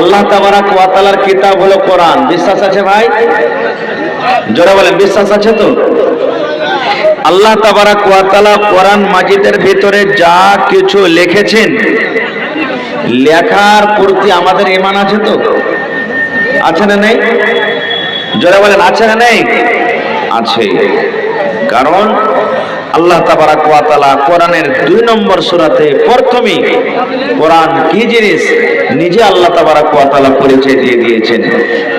আল্লাহ তাবারাক ওয়া তাআলার কিতাব হলো কোরআন। বিশ্বাস আছে ভাই? জোরে বলেন, বিশ্বাস আছে তো? আল্লাহ তাবারাক ওয়া তাআলা কোরআন মাজিদের ভিতরে যা কিছু লিখেছেন, লেখার প্রতি আমাদের ঈমান আছে তো? আছে না নেই? জোরে বলেন, আছে না নেই? আছে। কারণ আল্লাহ তাবারাক ওয়া তাআলা কোরআনের 2 নম্বর সূরাতে প্রথমেই কোরআন কি জিনিস নিজে আল্লাহ তাবারাক ওয়া তাআলা পরিচয় দিয়ে দিয়েছেন।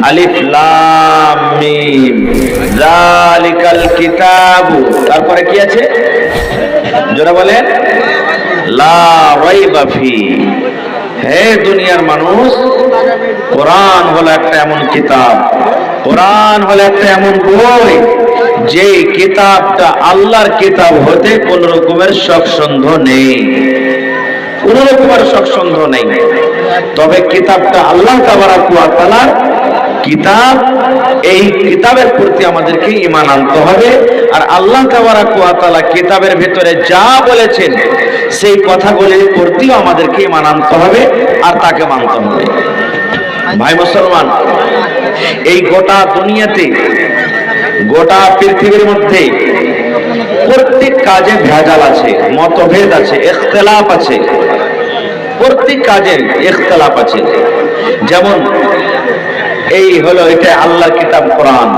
আলিফ লাম মিম যালিকাল কিতাবু, তারপরে কি আছে? জোরে বলেন, লা রাইবা ফি। হে দুনিয়ার মানুষ, কোরআন হলো একটা এমন কিতাব, কোরআন হলো একটা এমন বই যে কিতাবটা আল্লাহর কিতাব হতে কোন রকমের শকসন্ধ নেই, কোন রকমের শকসন্ধ নেই। তবে কিতাবটা আল্লাহ তাবারাক ওয়া তাআলার কিতাব, এই কিতাবের প্রতি আমাদেরকে ঈমান আনতে হবে। আর আল্লাহ তাবারাক ওয়া তাআলা কিতাবের ভিতরে যা বলেছেন সেই কথাগুলির প্রতিও আমাদেরকে ঈমান আনতে হবে আর তাকে মানতে হবে। ভাই মুসলমান, এই গোটা দুনিয়াতে, গোটা পৃথিবীর মধ্যে প্রত্যেক কাজে ভেজাল আছে, মতভেদ আছে, ইখতিলাফ আছে, প্রত্যেক কাজে ইখতিলাফ আছে। যেমন এই হলো, এটা আল্লাহর কিতাব কোরআন,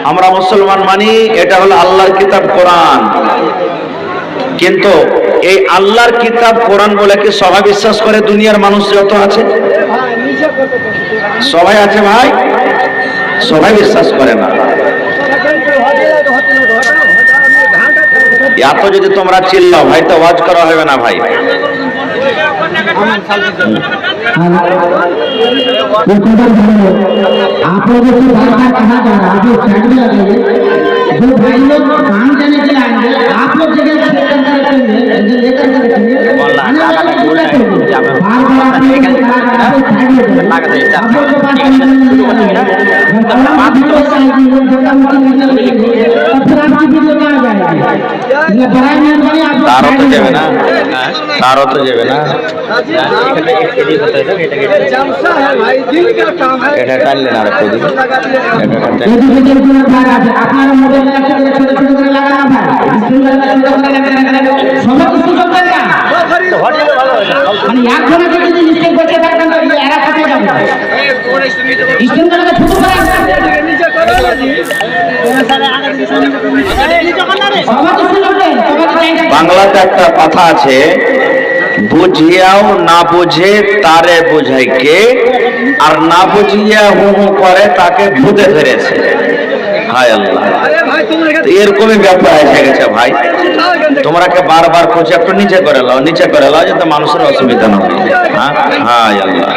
আমরা মুসলমান মানি এটা হলো আল্লাহর কিতাব কোরআন। কিন্তু এই আল্লাহর কিতাব কোরআন বলে কি সবাই বিশ্বাস করে? দুনিয়ার মানুষ যত আছে সবাই আছে ভাই? সবাই বিশ্বাস করে না। এত যদি তোমরা চিল্লাও ভাই তো ওয়াজ করা হবে না ভাই। आप लोगों से बार बार कहा जा रहा है, जो साइड में लगेंगे, जो भाई लोग काम देने के लिए आएंगे, आप लोग जगह लेकर के रखेंगे, लेकर के रखेंगे, आने वाले को रखेंगे। बार बार आप लोग साइड में आप लोग के पास फिर आपकी वीडियो कहाँ जाएगी? ये बड़ा मेहरबानी आप तारो तो जावे ना, तारो तो जावे ना, এটা টানলে না রাখো দিবি, এটা কাটতে এডুকেশন কোন ভাগ আছে আপনার মোবাইলে একটা ছোট ছোট করে লাগানো ভাই সব কিছু করতে না মানে এক ঘন্টা যদি মিস্টেক করতে থাকেন তো এরা কোথায় যাবে? স্টুডেন্টরা ছোট করে নিচে করে জি বাংলাতে একটা কথা আছে, বুঝিয়াও না বুঝে তারে বুঝাই কে, আর না বুঝিয়া হু হু করে তাকে ভূতে ধরেছে। হায় আল্লাহ, এরকমই ব্যাপার এসে গেছে ভাই। তোমরাকে বারবার খুঁজে একটু নিচে করে লাও, নিচে করে লাও, যাতে মানুষের অসুবিধা না হয়। হ্যাঁ, হায় আল্লাহ।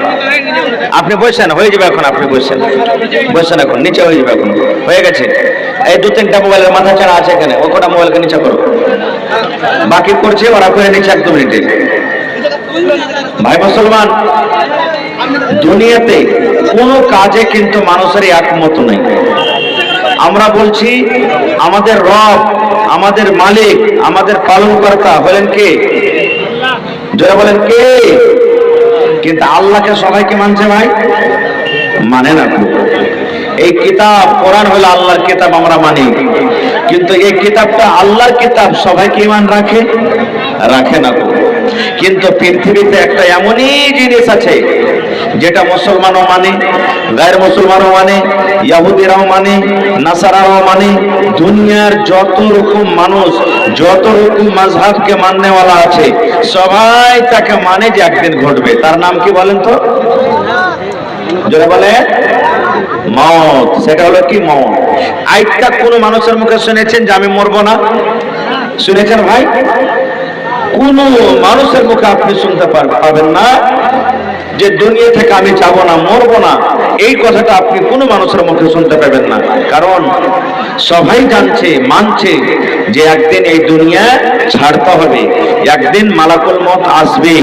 আপনি বসেন, হয়ে যাবে এখন, আপনি বসেন, বসেন এখন, নিচে হয়ে যাবে এখন, হয়ে গেছে। এই 2-3টা মোবাইলের মাথা ছাড়া আছে এখানে, ও কটা মোবাইলকে নিচে করো, বাকি করছে ওরা করে নিচে 1-2 মিনিটে। ভাই মুসলমান, দুনিয়াতে কোনো কাজে কিন্তু মানুষের একমত নেই। আমরা বলছি আমাদের রব, আমাদের মালিক, আমাদের পালনকর্তা হলেন কে? যারা বলেন কে? কিন্তু আল্লাহকে সবাইকে মানছে ভাই? মানে না। এই কিতাব কোরআন হলো আল্লাহর কিতাব, আমরা মানি, কিন্তু এই কিতাবটা আল্লাহর কিতাব সবাইকে ঈমান রাখে? রাখে না। কিন্তু পৃথিবীতে একটা এমনই জিনিস আছে যেটা মুসলমানও মানে, গায়ের মুসলমানও মানে, ইহুদিরাও মানে, নাসারাও মানে, দুনিয়ার যত রকম মানুষ, যত রকম মাযহাবকে মাননেওয়ালা আছে সবাই তাকে মানে যে একদিন ঘটবে। তার নাম কি বলেন তো? যারা বলে মওত। সেটা হলো কি? মওত। আজটা কোন মানুষের মুখে শুনেছেন যে আমি মরবো না? শুনেছেন ভাই? কোন মানুষের মুখে আপনি শুনতে পাবেন না যে দুনিয়া থেকে আমি যাব না, মরবো না। এই কথাটা আপনি কোনো মানুষের মুখে শুনতে পাবেন না। কারণ সবাই জানছে, মানছে যে একদিন এই দুনিয়া ছাড়তে হবে, একদিন মালাকুল মউত আসবে,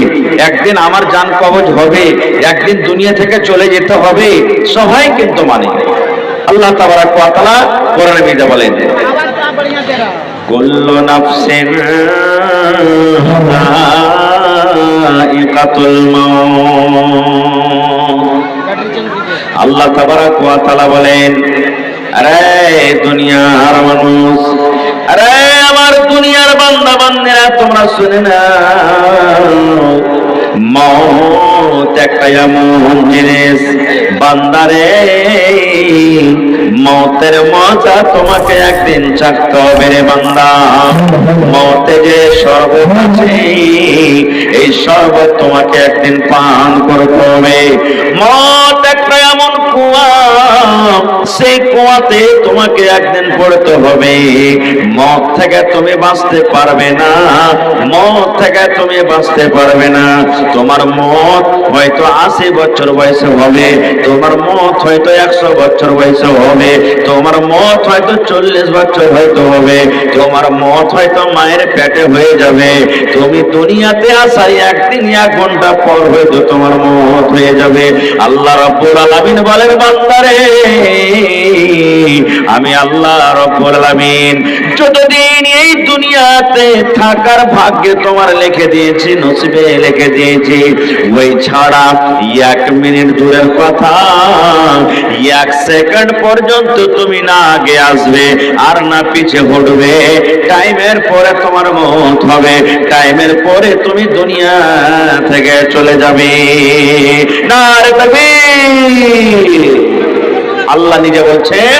একদিন আমার জান কবজ হবে, একদিন দুনিয়া থেকে চলে যেতে হবে। সবাই কিন্তু মানে। আল্লাহ তাবারাক ওয়া তাআলা কোরআনে বিদা বলেন, কুল্লু নাফসিন সাকরাতুল মাউত। আল্লাহ তাবারাক ওয়া তাআলা বলেন, আরে দুনিয়ার মানুষ, আরে আমার দুনিয়ার বান্দা বান্দিরা, তোমরা শুনে নাও, মওত একটা এমন জিনিস বান্দারে, মওতের মজা তোমাকে একদিন চাকতে হবে রে বান্দা। মওতে যে শরবত আছে, এই শরবত তোমাকে একদিন পান করতে হবে। মওত একটা এমন কুয়া, সেই কুয়াতে তোমাকে একদিন পড়তে হবে। মওত থেকে তুমি বাঁচতে পারবে না, মওত থেকে তুমি বাঁচতে পারবে না। তোমার মওত হয়তো 80 বছর বয়সে হবে, তোমার মওত হয়তো 100 বছর বয়সে হবে, তোমার মওত হয়তো 40 বছর হয়তো হবে, তোমার মওত হয়তো মায়ের পেটে হয়ে যাবে। তুমি দুনিয়াতে আসার একদিন 1 ঘন্টা পর হয়তো তোমার মওত হয়ে যাবে। আল্লাহ রাব্বুল আলামিন বলেন, বান্দারে আমি আল্লাহ রাব্বুল আলামিন যতদিন এই দুনিয়াতে থাকার ভাগ্যে তোমার লিখে দিয়েছি, নসিবে লিখে দিয়েছি, ওই ছাড়া 1 মিনিট দূরের কথা, 1 সেকেন্ড পর্যন্ত তুমি না আগে আসবে আর না পিছে হটবে। টাইমের পরে তোমার মওত হবে, টাইমের পরে তুমি দুনিয়া থেকে চলে যাবে। নারে তাকবীর। আল্লাহ নিজে বলছেন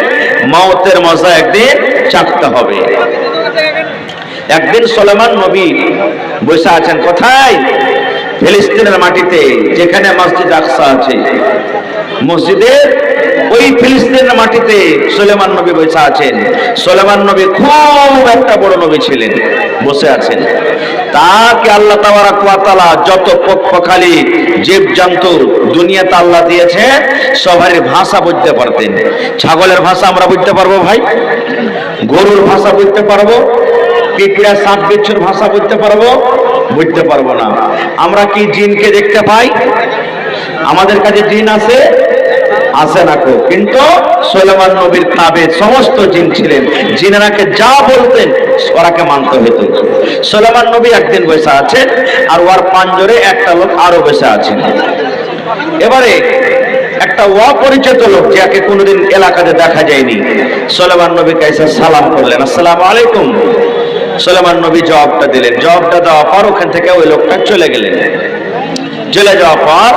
মওতের মজা একদিন চাকতে হবে। একদিন সুলাইমান নবী বসে আছেন কোথায়? ফিলিস্তিনের মাটিতে, যেখানে মসজিদ আকসা আছে। মসজিদের ওই ফিলিস্তিনের মাটিতে সুলাইমান নবী বসে আছেন। সুলাইমান নবী খুব একটা বড় নবী ছিলেন, বসে আছেন। তাকে আল্লাহ তাবারাক ওয়া তাআলা যত পক্ষখালি জীবজন্তু দুনিয়াতে আল্লাহ দিয়েছে, সবারই ভাষা বুঝতে পারতেন। ছাগলের ভাষা আমরা বুঝতে পারবো ভাই, গরুর ভাষা বুঝতে পারবো, পিঁপড়া সাপ বিচ্ছুর ভাষা বুঝতে পারবো? বুঝতে পারবো না। আমরা কি জিনকে দেখতে পাই? আমাদের কাছে জিন আছে? আসে না কো। কিন্তু সুলাইমান নবীর তাবে সমস্ত জিন ছিলেন, জিনেরাকে যা বলতেন ওরাকে মানতে হতো। সুলাইমান নবী একদিন বসে আছেন, আর ওর পাঞ্জরে একটা লোক আরো বসে আছেন। এবারে একটা অপরিচিত লোক, যাকে কোনোদিন এলাকাতে দেখা যায়নি, সুলাইমান নবীকে এসে সালাম করলেন, আসসালামু আলাইকুম। সুলাইমান নবী জবাবটা দিলেন। জবাবটা দেওয়ার পর ওখান থেকে ওই লোকটা চলে গেলেন। চলে যাওয়ার পর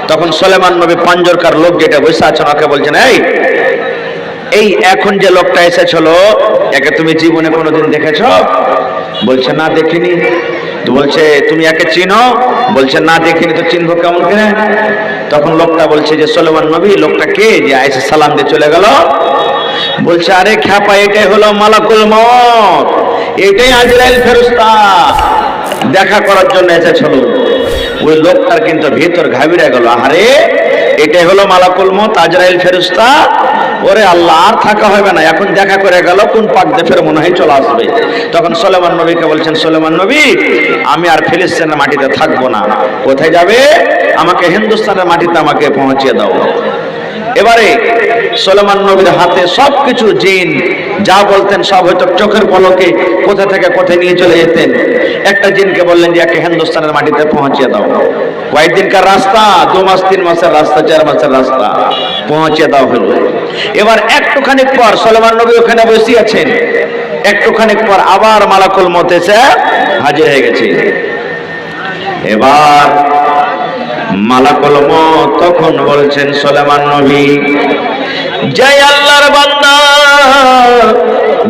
তখন সুলাইমান নবী পাঞ্জরকার লোক যেটা বসে আছে ওকে বলছেন, এই এখন যে লোকটা এসেছিল, একে তুমি জীবনে কোনোদিন দেখেছ? বলছে না, দেখিনি। তো বলছে তুমি একে চিনো? বলছে না, দেখিনি। তো চিনবো কেমন করে? তখন লোকটা বলছে যে সুলাইমান নবী, লোকটা কে যে এসে সালাম দিয়ে চলে গেল? বলছে আরে খ্যাপা, এটাই হলো মালাকুল মওত, এটাই আজরাইল ফেরেশতা, দেখা করার জন্য এসেছিল। ওই লোকটার কিন্তু ভিতর ঘাবড়ে গেল, আরে এটাই হলো মালাকুল মওত, আজরাইল ফেরেশতা। ওরে আল্লাহ, আর থাকা হবে না, এখন দেখা করে গেল, কোন পাক দেশের মনে হয় চলে আসবে। তখন সুলাইমান নবীকে বলছেন, সুলাইমান নবী আমি আর ফিলিস্তিনের মাটিতে থাকবো না। কোথায় যাবে? আমাকে হিন্দুস্তানের মাটিতে আমাকে পৌঁছিয়ে দাও। এবারে সুলাইমান নবীর হাতে সবকিছু, জিন যা বলতেন সব হয়তো চোখের পলকে কোথা থেকে কোথায় নিয়ে চলে যেতেন। একটা জিনকে বললেন যে একে হিন্দুস্তানের মাটিতে পৌঁছিয়ে দাও। কয়েকদিনকার রাস্তা, 2 মাস 3 মাসের রাস্তা, 4 মাসের রাস্তা, পৌঁছিয়ে দেওয়া হলো। এবার একটুখানি পর সুলাইমান নবী ওখানে বসে আছেন, একটুখানি পর আবার মালাকুল মওত এসে হাজির হয়ে গেছে। এবার মালাকুল মওত তখন বলছেন, সুলাইমান নবী, জয় আল্লাহর বান্দা,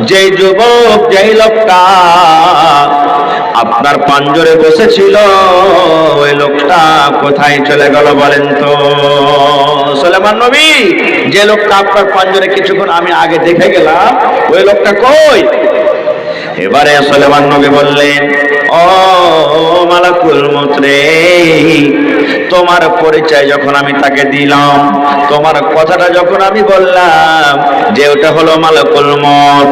যেই যুবক, যেই লোকটা আপনার পাঞ্জরে বসেছিল, ওই লোকটা কোথায় চলে গেল বলেন তো? সুলাইমান নবী, যে লোকটা আপনার পাঞ্জরে কিছুক্ষণ আমি আগে দেখে গেলাম, ওই লোকটা কই? এবারে সুলাইমান নবী বললেন, ও মালাকুল মওত রে, তোমার পরিচয় যখন আমি তাকে দিলাম, তোমার কথাটা যখন আমি বললাম যে ওটা হলো মালাকুল মওত,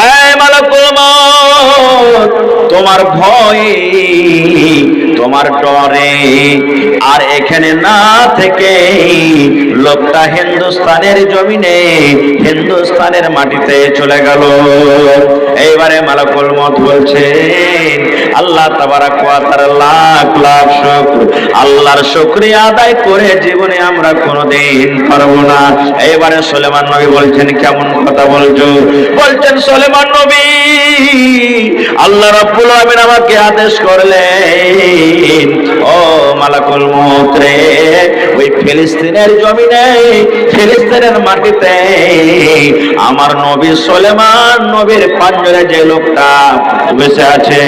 এই মালাকুল মওত, তোমার ভয়ে, তোমার ডরে আর এখানে না থেকে লোকটা হিন্দুস্তানের জমিনে, হিন্দুস্তানের মাটিতে চলে গেল। এইবারে মালাকুল মওত বলছেন, আল্লাহ তাবারাক ওয়া তাআলা লাখ লাখ শুকর, আল্লাহর শুকরিয়া আদায় করে জীবনে আমরা কোনোদিন পারবো না। এবারে সুলেমান নবী বলছেন, কেমন কথা বলছো? বলছেন সুলেমান নবী, আল্লাহ রাব্বুল আলামিন আমাকে আদেশ করলেন, ও মালাকুল মউত রে, ওই ফিলিস্তিনের জমিনে, ফিলিস্তিনের মাটিতে আমার নবী সুলেমান নবীর পাঞ্জরে যে লোকটা বসে আছে,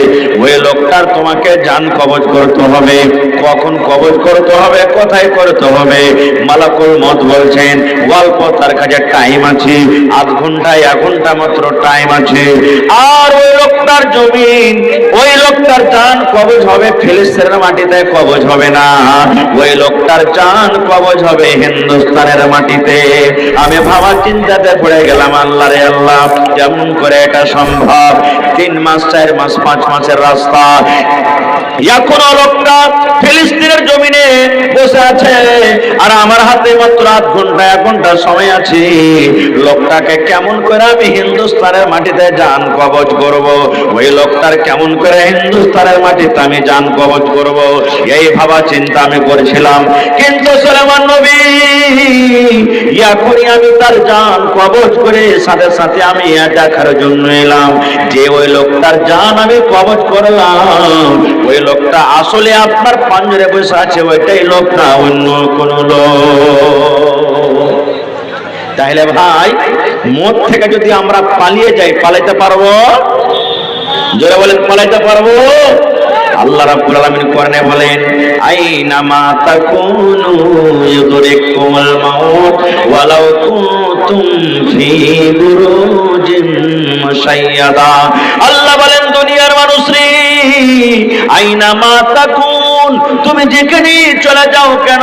ওই লোকটার তোমাকে জান কবজ করতে হবে। কখন কবজ করতে হবে, কোথায় করতে হবে? মালাকুল মউত বলছেন, অল্প তার কাছে টাইম আছে, আধ ঘন্টা 1 ঘন্টা মাত্র টাইম আছে। আর ওই লোকটার জমিন, ওই লোকটার জান কবজ হবে ফিলিস্তিনের মাটিতে, কবজ হবে না। ওই লোকটার জান কবজ হবে হিন্দুস্তানের মাটিতে। আমি ভাবা চিন্তাতে পড়ে গেলাম, আল্লাহ রে আল্লাহ, কেমন করে এটা সম্ভব? 3 মাস 4 মাস 5 মাসের রাস্তা, এখনো লোকটা ফিলিস্তিনের জমিনে বসে আছে, আর আমার হাতে মাত্র আধ ঘন্টা 1 ঘন্টা সময় আছে। লোকটাকে কেমন করে আমি হিন্দুস্তানের মাটিতে জান কবজ করব? ওই লোকটার কেমন করে হিন্দুস্তানের মাটিতে আমি জান কবজ করব? এই ভাবা চিন্তা আমি করেছিলাম। কিন্তু সুলেমান নবী, এখনই আমি তার জান কবজ করে সাথে সাথে আমি দেখার জন্য এলাম যে ওই লোকটার জান আমি কবজ করলাম, ওই লোকটা আসলে আপনার পাঞ্জরে বসে আছে, ওইটাই লোক না অন্য কোন লোক। তাহলে ভাই, মদ থেকে যদি আমরা পালিয়ে যাই, পালাইতে পারবো? জোরে বলেন, পালাইতে পারবো? আল্লাহ রাব্বুল আলামিন কোরআনে বলেন, আইনামা তাকুনু ইউদরিকুমুল মাউত ওয়ালাউ কুনতুম ফি বুরুজিন মুশাইয়াদা। আল্লাহ বলেন, দুনিয়ার মানুষ রে, আইনামা তাকুন, তুমি যেখানে চলে যাও কেন,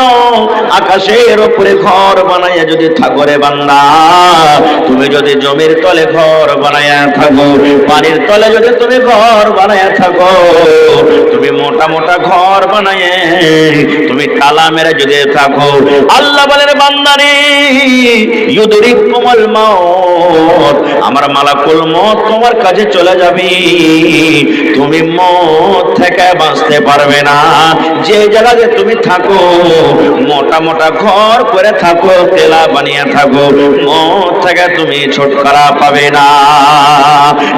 আকাশের উপরে ঘর বানাইয়া যদি থাকো রে বান্দা, তুমি যদি জমির তলে ঘর বানাইয়া থাকো, পানির তলে যদি তুমি ঘর বানাইয়া থাকো, তুমি মোটা মোটা ঘর বানাইয়ে তুমি তালা মেরে যদি থাকো, আল্লাহ বলেন বান্দারে, ইউদরিকুমুল মাউত, আমার মালাকুল মউত তোমার কাছে চলে যাবে, তুমি মউত থেকে বাঁচতে পারবে না। যে জায়গাতে তুমি থাকো, মোটা মোটা ঘর করে থাকো, তেলা বানিয়ে থাকো, মউত থেকে তুমি ছুটকারা পাবে না।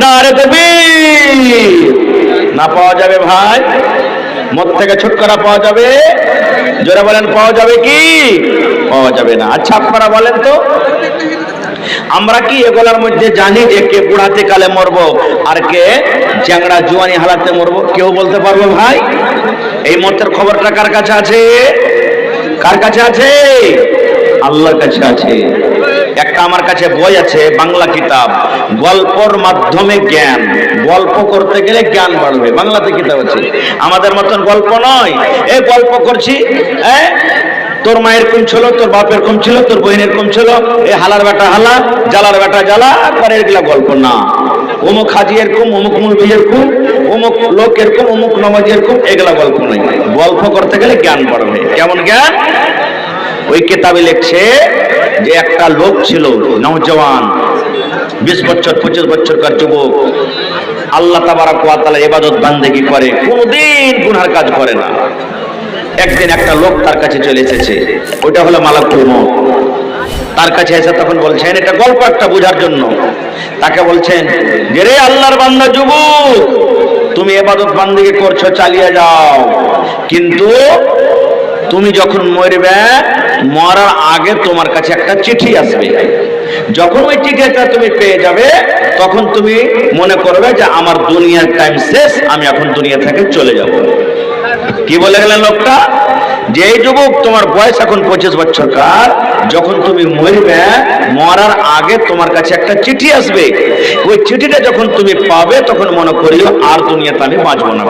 নারে তাকবীর! না পাওয়া যাবে ভাই? মদ থেকে ছুটকারা পাওয়া যাবে? জোরে বলেন, পাওয়া যাবে কি? পাওয়া যাবে না। আচ্ছা আপনারা বলেন তো, আমরা কি এগুলোর মধ্যে জানি যে কে বুড়াতে কালে মরবো আর কে চ্যাংড়া জোয়ানি হালাতে মরবো? কেউ বলতে পারবো ভাই? এই মতের খবরটা কার কাছে আছে? কার কাছে আছে? আল্লাহর কাছে আছে। একটা আমার কাছে বই আছে, বাংলা কিতাব, গল্পর মাধ্যমে জ্ঞান। গল্প করতে গেলে জ্ঞান বাড়বে, বাংলাতে কিতাব আছে। আমাদের মতন গল্প নয়, এই গল্প করছি, তোর মায়ের কম ছিল, তোর বাপের কম ছিল, তোর বহিনের কম ছিল, এই হালার বেটা হালা, জালার বেটা জালা, আর এগুলা গল্প না। অমুক হাজি এরকম, অমুক মুলবি এরকম, অমুক লোক এরকম, অমুক নামাজি এরকম, এগুলা গল্প নয়। গল্প করতে গেলে জ্ঞান বাড়বে। কেমন জ্ঞান? ওই কিতাবে লিখছে যে একটা লোক ছিল, নওজওয়ান, 20 বছর 25 বছরকার যুবক, আল্লাহ তাবারক ওয়া তাআলা ইবাদত বান্দেগি করে, কোনদিন গুনার কাজ করে না। একদিন একটা লোক তার কাছে চলে এসেছে, ওইটা হলো মালাকুল মউত। তার কাছে এসে তখন বলছেন, এটা গল্প একটা বোঝার জন্য, তাকে বলছেন যে রে আল্লাহর বান্দা যুবক, তুমি ইবাদত বান্দেগি করছো, চালিয়ে যাও, কিন্তু তুমি যখন মরবে, মরার আগে তোমার কাছে একটা চিঠি আসবে। যখন ওই চিঠিটা তুমি পেয়ে যাবে, তখন তুমি মনে করবে যে আমার দুনিয়ার টাইম শেষ, আমি এখন দুনিয়া থেকে চলে যাব। কি বলে গেলেন লোকটা? যে এই যুবক, তোমার বয়স এখন 25 বছরকার, যখন তুমি মরবে, মরার আগে তোমার কাছে একটা চিঠি আসবে। ওই চিঠিটা যখন তুমি পাবে, তখন মনে করিও আর দুনিয়াতে আমি বাঁচবো না।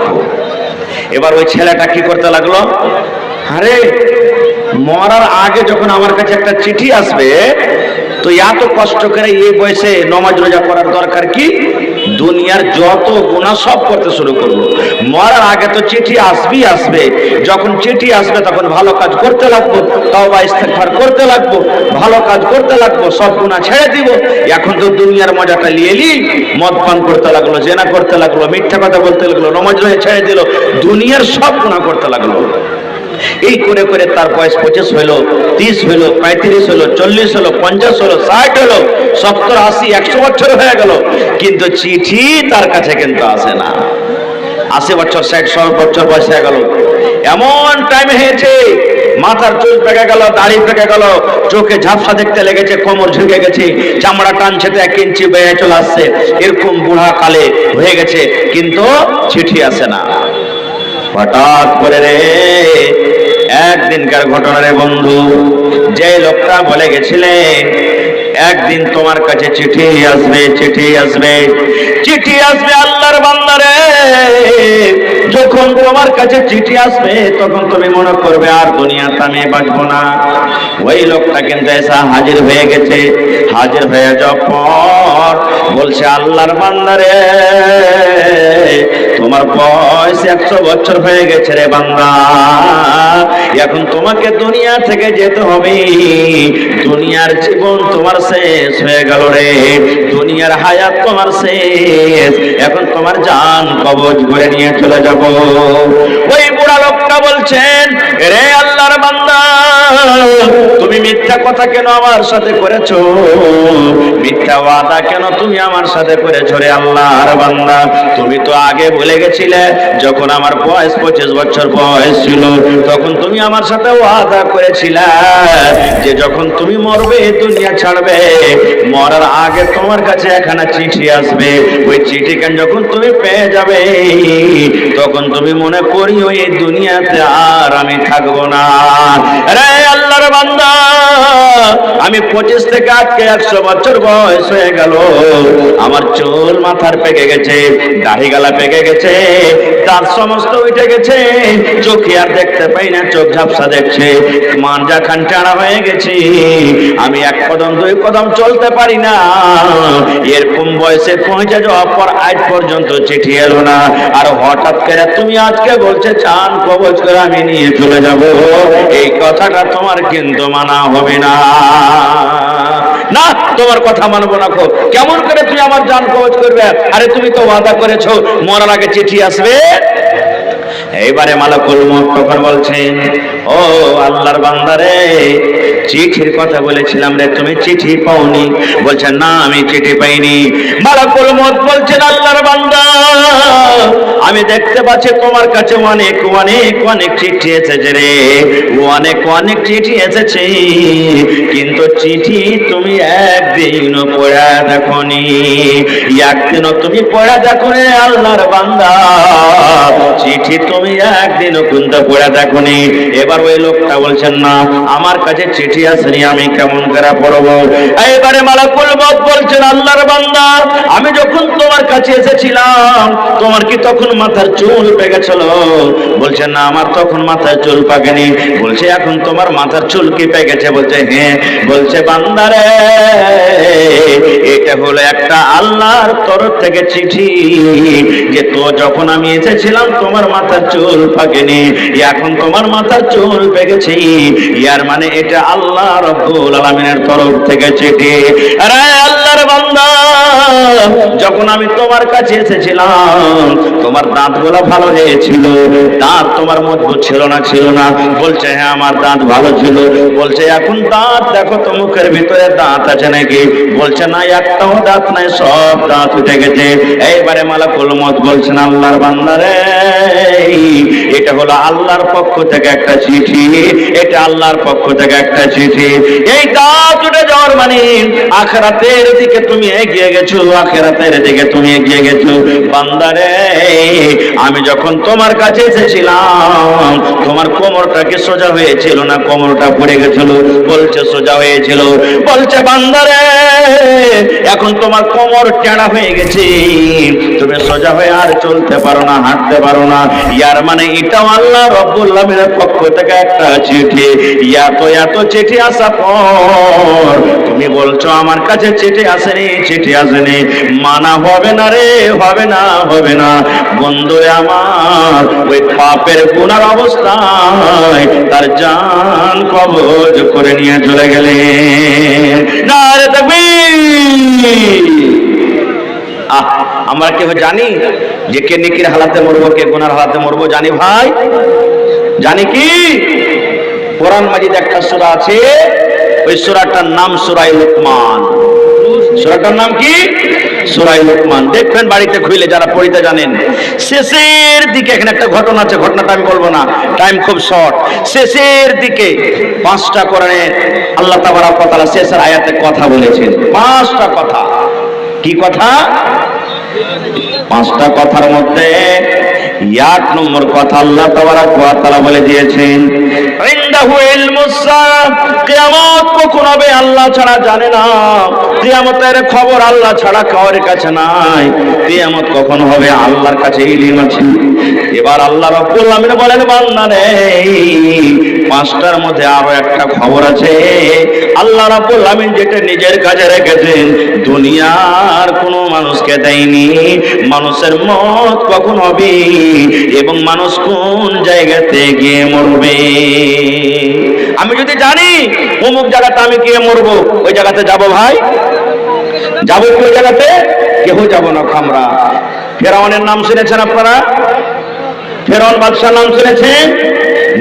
এবার ওই ছেলেটা কি করতে লাগলো, আরে মরার আগে যখন আমার কাছে একটা চিঠি আসবে, তো এত কষ্ট করে এই বয়সে নামাজ রোজা করার দরকার কি? দুনিয়ার যত গুনাহ সব করতে শুরু করবো। মরার আগে তো চিঠি আসবেই আসবে, যখন চিঠি আসবে তখন ভালো কাজ করতে লাগবো, তওবা ইস্তেগফার করতে লাগবো, ভালো কাজ করতে লাগবো, সব গুনাহ ছেড়ে দিব। এখন তো দুনিয়ার মজাটা লিয়েলি, মদ পান করতে লাগলো, জেনা করতে লাগলো, মিথ্যা কথা বলতে লাগলো, নামাজ রোজা ছেড়ে দিল, দুনিয়ার সব গুনাহ করতে লাগলো। এই করে করে তার বয়স 25 হইলো, 30 হইলো, 35 হইলো, 40 হইলো, 50 হইলো, 60 হইলো, 70, 80, 100 বছর হয়ে গেল, কিন্তু চিঠি তার কাছে কিন্তু আসে না। 80 বছর, 60 বছর বয়স হয়ে গেল, এমন টাইম হয়েছে মাথার চুল পেকে গেল, দাড়ি পেকে গেল, চোখে ঝাপসা দেখতে লেগেছে, কোমর ঝুঁকে গেছে, চামড়া টানছে তো 1 ইঞ্চি বেয়ে চলে আসছে, এরকম বুড়া কালে হয়ে গেছে, কিন্তু চিঠি আসে না। হঠাৎ করে রে একদিনকার ঘটনা রে বন্ধু, যে লোকটা বলে গেছিলেন একদিন তোমার কাছে চিঠি আসবে, চিঠি আসবে, চিঠি আসবে, আল্লাহর বান্দা রে, যখন তোমার কাছে চিঠি আসবে তখন তুমি মনে করবে আর দুনিয়াতে আমি বাঁচবো না। ওই লোকটা কিন্তু এসে হাজির হয়ে গেছে। হাজির হয়ে যাওয়ার পর বলছে, আল্লাহর বান্দা রে, তোমার বয়স 100 বছর হয়ে গেছে রে বান্দা, এখন তোমাকে দুনিয়া থেকে যেতে হবে, দুনিয়ার জীবন তোমার শেষ হয়ে গেল রে, দুনিয়ার হায়াত তোমার শেষ, এখন তোমার জান কবজ করে নিয়ে চলে যাব। ওই বুড়া লোকটা বলছেন, রে আল্লাহর বান্দা, তুমি মিথ্যা কথা কেন আমার সাথে করেছো, মিথ্যা ওয়াদা কেন তুমি আমার সাথে করেছো রে আল্লাহর বান্দা? তুমি তো আগে বলে গেছিলে যখন আমার বয়স 25 বছর বয়স ছিল, তখন তুমি আমার সাথে ওয়াদা করেছিলে যে যখন তুমি মরবে, দুনিয়া ছাড়বে, মরার আগে তোমার কাছে একখানা চিঠি আসবে, ওই চিঠিখান যখন তুমি পেয়ে যাবে তখন তুমি মনে করিও এই দুনিয়াতে আর আমি থাকবো না। রে আল্লাহর বান্দা, আমি 25 থেকে আজকে 100 বছর বয়স হয়ে গেল, আমার চুল মাথার পেকে গেছে, দাড়ি গালা পেকে গেছে, দাঁত সমস্ত উঠে গেছে, চোখে আর দেখতে পাই না, চোখ ঝাপসা দেখছে, মানজা খান টানা হয়ে গেছে, আমি 1 কদম 2 কদম চলতে পারি না। এরকম বয়সে পৌঁছে যাওয়ার পর আজ পর্যন্ত চিঠি এলো না, আর হঠাৎ করে তুমি আজকে বলছে চান কবজ করে আমি নিয়ে চলে যাব, এই কথাটা তোমার কিন্তু মানা হবে না। না, তোমার কথা মানবো না। কেমন করে তুমি আমার জান কবজ করবে? আরে তুমি তো ওয়াদা করেছো মরার আগে চিঠি আসবে। এইবারে মালাকুল মউত তখন বলছেন, ও আল্লাহর বান্দা রে, চিঠির কথা বলেছিলাম রে, তুমি চিঠি পাওনি? বলছেন, না আমি চিঠি পাইনি। মালাকুল মউত বলছেন, আল্লাহর বান্দা, আমি দেখতে পাচ্ছি তোমার কাছে অনেক অনেক অনেক চিঠি এসেছে রে, অনেক অনেক চিঠি এসেছে, কিন্তু চিঠি তুমি একদিনও পড়া দেখোনি, একদিনও তুমি পড়া দেখো রে আল্লাহর বান্দা, চিঠি তুমি একদিনও কিন্তু পড়া দেখোনি। এবার ওই লোকটা বলছেন, না আমার কাছে চিঠি আসেনি, আমি কেমন করে পড়বো? এবারে মালাকুল মউত বলছেন, আল্লাহর বান্দা, আমি যখন তোমার কাছে এসেছিলাম তোমার কি তখন মাথার চুল পেকেছিল? বলছেন, না আমার তখন মাথার চুল পাকেনি। বলছে, এখন তোমার মাথার চুল কি পেকেছে? বলছে, হ্যাঁ। বলছে, বান্দারে, এটা হলো একটা আল্লাহর তরফ থেকে চিঠি, যে তো যখন আমি এসেছিলাম তোমার মাথার চুল পাকেনি, এখন তোমার মাথার চুল পেকেছে, ইয়ার মানে এটা আল্লাহ রাব্বুল আলামিনের তরফ থেকে চিঠি। আরে আল্লাহর বান্দা, যখন আমি তোমার কাছে এসেছিলাম তোমার দাঁতগুলো ভালো হয়েছিল, দাঁত তোমার মজবুত ছিল না? ছিল না। বলছে, হ্যাঁ আমার দাঁত ভালো ছিল। বলছে, এখন দাঁত দেখো তো মুখের ভিতরে দাঁত আছে নাকি? বলছে, না একটাও দাঁত নাই, সব দাঁত উঠে গেছে। এইবারে মালাকুল মউত বলছেন, আল্লাহর বান্দা রে, এটা হলো আল্লাহর পক্ষ থেকে একটা চিঠি, এটা আল্লাহর পক্ষ থেকে একটা চিঠি। এই দাঁত উঠে যাওয়ার মানে আখিরাতের দিকে তুমি এগিয়ে গেছো, আখিরাতের দিকে তুমি এগিয়ে গেছো। বান্দারে, আমি যখন তোমার কাছে এসেছিলাম তোমার কোমরটা কি সোজা হয়েছিল না কোমরটা পড়ে গেছিল? বলছে, সোজা হয়েছিল। বলছে, বান্দারে, এখন তোমার কোমর টেঁড়া হয়ে গেছে, তুমি সোজা হয়ে আর চলতে পারো না, হাঁটতে পারো না। ইয়ার মানে এটাও আল্লাহ রাব্বুল আলামিনের পক্ষ থেকে একটা চিঠি। এত এত চিঠি আসা পর তুমি বলছো আমার কাছে চিঠি আসেনি, চিঠি আসেনি, মানা হবে না রে, হবে না, হবে না। বন্ধু আমার, ওই পাপের গুনার অবস্থায় তার জান কবজ করে নিয়ে চলে গেলেন। নারে তাকবীর! আমরা কেউ জানি যে কে নেকির হালাতে মরবো, কে গুনার হালাতে মরবো? জানি ভাই, জানি কি? কোরআন মাজিদ একটা সূরা আছে, ওই সূরাটার নাম সূরা লুকমান। সূরাটার নাম কি? সূরা লুকমান। দেখবেন বাড়িতে খুলে, যারা পড়িতে জানেন। শেষের দিকে এখানে একটা ঘটনা আছে, ঘটনাটা আমি বলবো না, টাইম খুব শর্ট। শেষের দিকে 5টা কোরআনে আল্লাহ তাবারক ওয়া তাআলা শেষের আয়াতে কথা বলেছেন। 5টা কথা। কি কথা? 5টা কথার মধ্যে 1 নম্বর কথা আল্লাহ তাবারক ওয়া তাআলা বলে দিয়েছেন, ইনদাহু ইলমুস সাআ, কিয়ামত কখন হবে আল্লাহ ছাড়া জানে না। কিয়ামতের খবর আল্লাহ ছাড়া কারোর কাছে নাই। কিয়ামত কখন হবে আল্লাহর কাছে ইলম আছে। এবার আল্লাহ রাব্বুল আলামিন বলেন, বান্দা রে, 5টার মধ্যে আরো একটা খবর আছে। আল্লাহ রাব্বুল আলামিন যেটা নিজের কাছে রেখেছেন, দুনিয়ার কোনো মানুষকে দেয়নি। মানুষের মত কখন হবে এবং মানুষ কোন জায়গাতে গিয়ে মরবে। আমি যদি জানি অমুক জায়গাতে আমি গিয়ে মরবো, ওই জায়গাতে যাব ভাই? যাবো কি ওই জায়গাতে? কেউ যাব না আমরা। ফেরাউনের নাম শুনেছেন আপনারা? ফেরাউন বাদশার নাম শুনেছেন?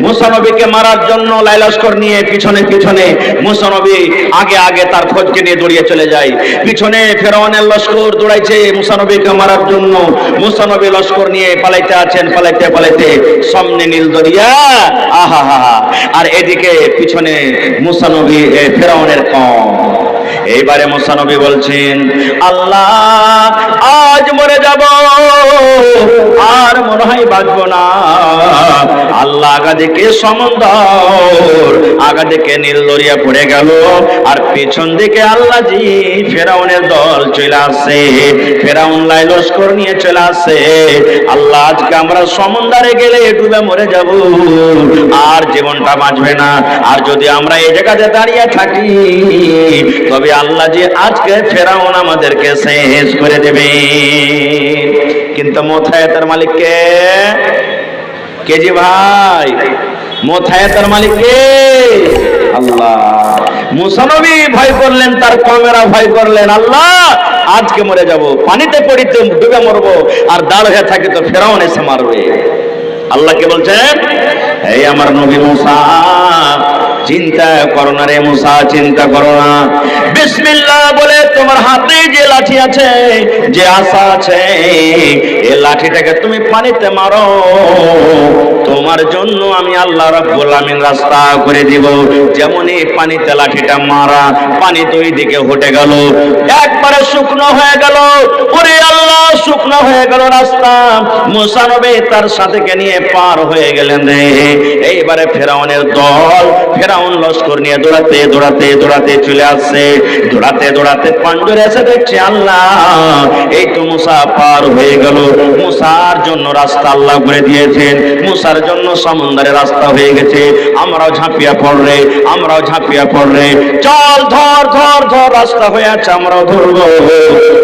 মুসা নবীকে মারার জন্য লাইলস্কর নিয়ে পিছনে পিছনে মুসা নবী আগে আগে তার খোঁজকে নিয়ে দৌড়িয়ে চলে যায়। পিছনে ফেরাউনের লস্কর দৌড়াইছে মুসা নবীকে মারার জন্য। মুসা নবী লস্কর নিয়ে পালাইতে আছেন, পালাইতে পালাইতে সামনে নীল দরিয়া, আহা হা হা, আর এদিকে পিছনে মুসা নবী ফেরাউনের কম। এইবারে মুসা নবী বলছেন, আল্লাহ আজ মরে যাব, আর মনে হয় বাঁচবো না। আল্লাহ আগা দিকে সমুদ্র, আগা দিকে নীল দরিয়া পড়ে গেল, আর পেছন দিকে আল্লাহ জি ফেরাউনের দল চলে আসে। ফেরাউন লাই লস্কর নিয়ে চলে আসে। আল্লাহ আজকে আমরা সমুদ্রে গেলে ডুবে মরে যাব, আর জীবনটা বাঁচবে না। আর যদি আমরা এই জায়গাতে দাঁড়িয়ে থাকি, তবে আল্লাহ জি আজকে ফেরাউন আমাদেরকে শেষ করে দেবে। কিন্তু মোথায়েতের মালিক কে? কে জি ভাই? মোথায়েতের মালিক কে? আল্লাহ। মুসা নবী ভয় করলেন, তার কমেরা ভয় করলেন, আল্লাহ আজকে মরে যাব, পানিতে পড়িতে ডুবে মরবো, আর দাঁড় হয়ে থাকি তো ফেরাউন এসে মারবে। আল্লাহকে বলছেন, এই আমার নবী মুসা, চিন্তা করো না রে মুসা, চিন্তা করো না। বিসমিল্লাহ বলে তোমার হাতে যে লাঠি আছে, যে আশা আছে, এই লাঠিটাকে তুমি পানিতে মারো, তোমার জন্য আমি আল্লাহ রাব্বুল আমিন রাস্তা করে দিব। যেমনই পানিতে লাঠিটা মারা, পানি দুই দিকে হটে গেল, একবারে শুকনো হয়ে গেল। ওরে আল্লাহ, শুকনো হয়ে গেল রাস্তা। মুসা নবী তার সাথীকে নিয়ে পার হয়ে গেলেন রে। এইবারে ফেরাউনের দল, ফেরাউন লস্কর নিয়ে দৌড়াতে দৌড়াতে দৌড়াতে চলে আসছে। দৌড়াতে দৌড়াতে পান্ডুরে এসে দেখছে, আল্লাহ এই তো মুসা পার হয়ে গেল। মুসার জন্য রাস্তা আল্লাহ করে দিয়েছেন, মুসার জন্য সমুদ্রের রাস্তা হয়ে গেছে। আমরাও ঝাঁপিয়া পড় রে, আমরাও ঝাঁপিয়া পড় রে, চল ধর ধর ধর, রাস্তা হয়ে আছে, আমরাও ধরবো।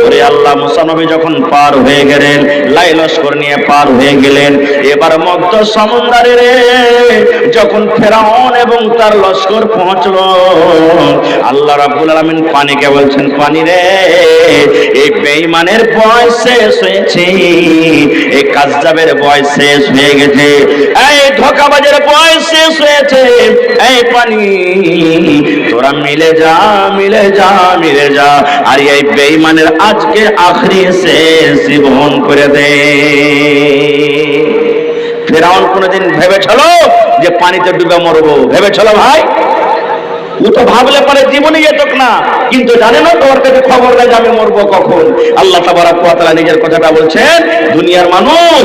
ওরে আল্লাহ, মুসা নবী যখন পার হয়ে গেলেন, লাই লস্কর নিয়ে পার হয়ে গেলেন, এবার মধ্য সমুদ্রে রে যখন ফেরাউন এবং তার লস্কর পৌঁছলো, আল্লাহ রাব্বুল আলামিন পানিকে বলছেন, পানি রে, এই বেঈমানের বয়স শেষ হয়েছে, এই কাজ্জাবের বয়স শেষ হয়ে গেছে, এই ধোঁকাবাজের বয়স শেষ হয়েছে। এই পানি তোরা মিলে যা, মিলে যা, মিলে যা, আর এই বেঈমানের আজকে আখরি শেষ জীবন করে দে। ফেরাউন কোনদিন ভেবেছিল যে পানিতে ডুবে মরবো? ভেবেছিল ভাই? ও তো ভাবলে পরে জীবনে যেতক না, কিন্তু জানে না তোমার কাছে খবর নেই যে আমি মরবো কখন। আল্লাহ তাবারক ওয়া তাআলা নিজের কথাটা বলছেন, দুনিয়ার মানুষ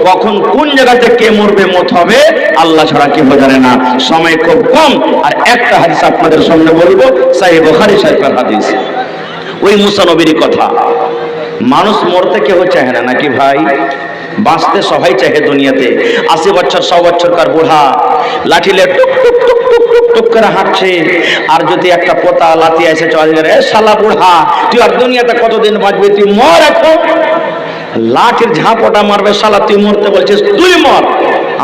কখন কোন জায়গাতে কে মরবে, মত হবে, আল্লাহ ছাড়া কেউ জানে না। সময় খুব কম, আর একটা হাদিস আপনাদের সামনে বলবো, সহিহ বুখারী শরীফের হাদিস। ওই মুসা নবীর কথা, মানুষ মরতে কেউ চায় না নাকি ভাই? বাঁচতে সবাই চাহে দুনিয়াতে। 80 বছর 100 বছরকার বুড়া লাঠিলে টুক টুক টুক টুক টুক টুক করে হাঁটছে, আর যদি একটা পোতা লাঠি এসে চলে যায়, শালা বুড়া তুই আর দুনিয়াতে কতদিন বাঁচবি, তুই মর এখন। লাঠির ঝাঁপটা মারবে, শালা তুই মরতে বলছিস, তুই মর,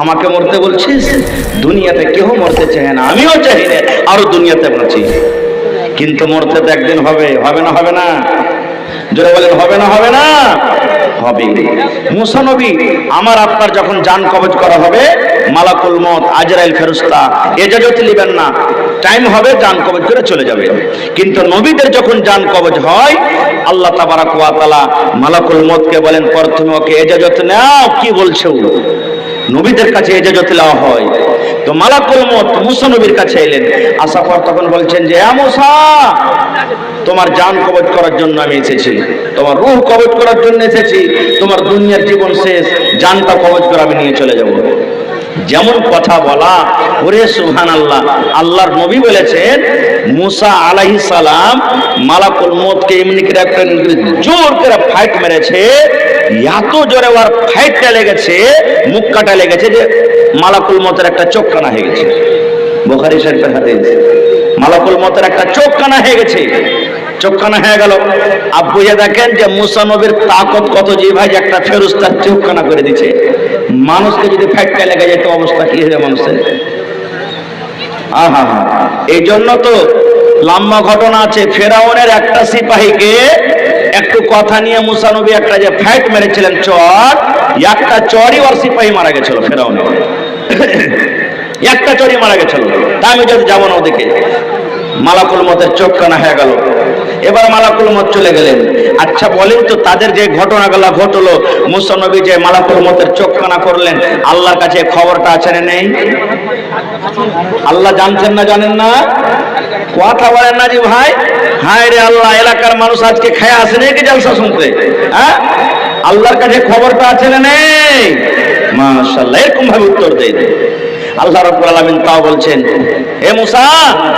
আমাকে মরতে বলছিস? দুনিয়াতে কেউ মরতে চায় না, আমিও চাই না আরো দুনিয়াতে বাঁচি, কিন্তু মরতে তো একদিন হবে। হবে না? হবে না? জোরে বলেন, হবে না? হবে না? হবে। মুসা নবী আমার আপনার যখন জান কবজ করা হবে, মালাকুল মউত আজরাইল ফেরেশতা ইজাজত নেবেন না, টাইম হবে জান কবজ করে চলে যাবে। কিন্তু নবীদের যখন জান কবজ হয় আল্লাহ তাবারাক ওয়া তাআলা মালাকুল মউতকে বলেন প্রথমে ওকে ইজাজত নাও। কি বলছো? নবীদের কাছে ইজাজত নেওয়া হয়। তো মালাকুল মউত মুসা নবীর কাছে এলেন, আসার পর তখন বলছেন যে ইয়া মুসা, তোমার জান কবজ করার জন্য আমি এসেছি, তোমার রূহ কবজ করার জন্য এসেছি, তোমার দুনিয়ার জীবন শেষ, জানটা কবজ করে আমি নিয়ে চলে যাব। যেমন কথা বলা, ওরে সুবহানাল্লাহ। আল্লাহর নবী বলেছেন মুসা আলাইহিস সালাম মালাকুল মউতকে এমনি করে একটা জোর করে ফাইট মেরেছে, এত জোরে ওর ফাইটটা লেগেছে, মুখ কাটা লেগেছে যে মালাকুল মউতের একটা চোখ কানা হয়ে গেছে। বুখারী শরীফের হাদিস, মালাকুল মউতের একটা চোখ কানা হয়ে গেছে। চোখ কানা হয়ে গেল। আব্বু দেখেন যে মুসা নবীর তাকত কত, যে ভাই একটা ফেরেশতার চোখ কানা করে দিচ্ছে। মানুষকে যদি ফাইটটা লেগে যেত অবস্থা কি হবে মানুষের? আহা, এই জন্য তো লম্বা ঘটনা আছে। ফেরাউনের একটা সিপাহীকে একটু কথা নিয়ে মুসা নবী একটা যে ফাইট মেরেছিলেন চর, একটা চরই ওর সিপাহী মারা গেছিল ফেরাউনের। একটা চরই মারা গেছিল। তা আমি যদি যাবো না ওদিকে। মালাকুল মউতের চোখ কানা হয়ে গেল। এবার মালাকুল মউত চলে গেলেন। আচ্ছা বলেন তো, তাদের যে ঘটনাগুলো ঘটলো, মুসা নবী যে মালাকুল মউতের চোখ কানা করলেন, আল্লাহর কাছে খবরটা আছে না নেই? আল্লাহ জানছেন না জানেন না? কথা বলেন না জি ভাই। হায় রে আল্লাহ, এলাকার মানুষ আজকে খায় আসে নাকি জলসা শুনতে? হ্যাঁ, আল্লাহর কাছে খবরটা আছে না নেই? মাশাআল্লাহ, এরকম ভাবে উত্তর দেয়। আল্লাহ রাব্বুল আলামিন তাও বলছেন, হে মুসা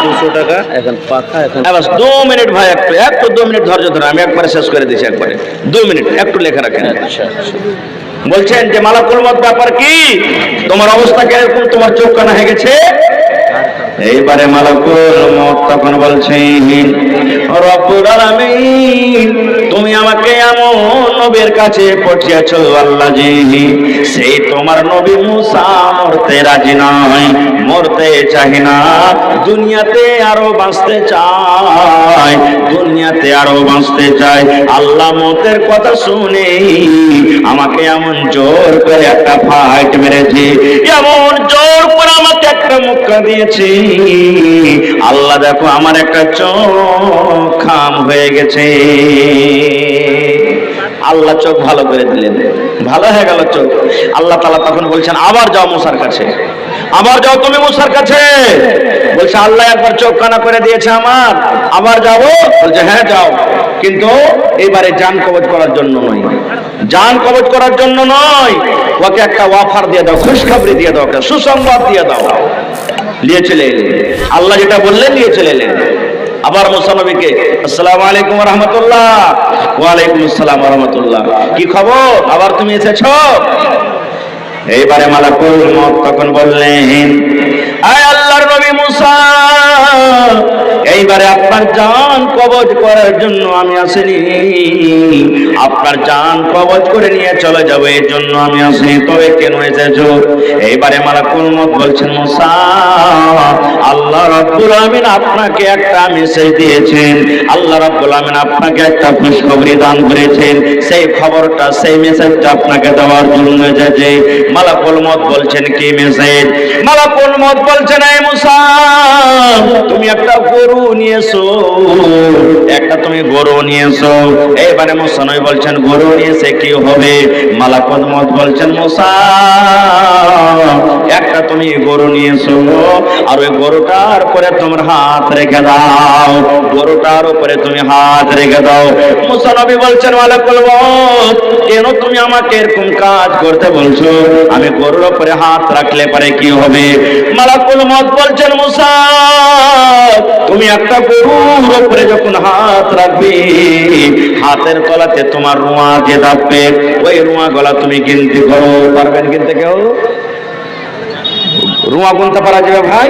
200 টাকা এখন পাকা, এখন বাস 2 মিনিট ভাই, একটু 2 মিনিট ধৈর্য ধরে, আমি একবারে শেষ করে দিচ্ছি। একবারে 2 মিনিট একটু লেখা রাখেন। বলছেন যে মালাকুল মউত ব্যাপার কি, তোমার অবস্থা কিরকম, তোমার চোখ কানা হয়ে গেছে? এইবারে মালাকুল মউত তখন বলছেন, রব্বুল আলামিন তুমি আমাকে এমন নবীর কাছে পাঠিয়েছো আল্লাহ জি, সেই তোমার নবী মুসা মরতে রাজি নয়, মরতে চায় না, দুনিয়াতে আরো বাঁচতে চায়, দুনিয়াতে আরো বাঁচতে চায়। আল্লাহ মউতের কথা শুনে আমাকে এমন জোর করে একটা ফাইট মেরেছে, এমন জোর করে আমাকে একটা মুক্কা দিয়েছে, আল্লাহ দেখো আমার একটা চোখ খাম হয়ে গেছে। আল্লাহ চোখ ভালো করে দিলেন, ভালো হয়ে গেল চোখ। আল্লাহ তাআলা তখন বলছেন আবার যাও মুসার কাছে, আবার যাও তুমি মুসার কাছে। বলছে আল্লাহ একবার চোখ কানা করে দিয়েছে আমার, আবার যাবো? বলছে হ্যাঁ যাও, কিন্তু এবারে জান কবজ করার জন্য নয়, জান কবজ করার জন্য নয়, ওকে একটা অফার দিয়ে দাও, খুশখবরি দিয়ে দাও, একটা সুসংবাদ দিয়ে দাও। নিয়ে চলে এলেন, আল্লাহ যেটা বললেন নিয়ে চলে এলেন। আবার মুসা নবীকে আসসালামু আলাইকুম ওয়া রাহমাতুল্লাহ। ওয়া আলাইকুম আসসালাম ওয়া রাহমাতুল্লাহ, কি খবর, আবার তুমি এসেছো? এইবারে মালাকুল মউত তখন বললেন, আয় আল্লাহর নবী মুসা, এইবারে আপনার জান কবজ করার জন্য আমি আসিনি, আপনার জান কবজ করে নিয়ে চলে যাবো এর জন্য আমি আসিনি, তবে কেন এসেছো? এইবারে মালাকুল মউত বলছেন, মুসা আল্লাহ রাব্বুল আলামিন আপনাকে একটা মেসেজ দিয়েছেন, আল্লাহ রাব্বুল আলামিন আপনাকে একটা খুশখবরি দান করেছেন, সেই খবরটা, সেই মেসেজটা আপনাকে দেওয়ার জন্য এসেছে। মালাকুল মউত বলছেন কি মেসেজ? মালাকুল মউত বলছেন, এই মুসা তুমি একটা গরু নিয়েছো, একটা তুমি গরু নিয়েছো। এইবারে মুসা নবী বলছেন গরু নিয়েছে কি হবে? মালাকুল মউত বলছেন মুসা একটা তুমি গরু নিয়েছো, আর ওই গরুটার উপরে তোমার হাত রেখে দাও, গরুটার উপরে তুমি হাত রেখে দাও। মুসা নবী বলছেন মালাকুল মউত কেন তুমি আমাকে এরকম কাজ করতে বলছো? আমি গরুর উপরে হাত রাখলে পরে কি হবে? মালাকুল মউত বলছেন মুসা তুমি একটা গরুর উপরে যখন হাত রাখবে, হাতের তলাতে তোমার রুয়া যে থাকবে, ওই রুয়া গলা তুমি গিনতে করো। পারবেন কিনতে কেউ? রুয়া গুনতে পারা যাবে ভাই?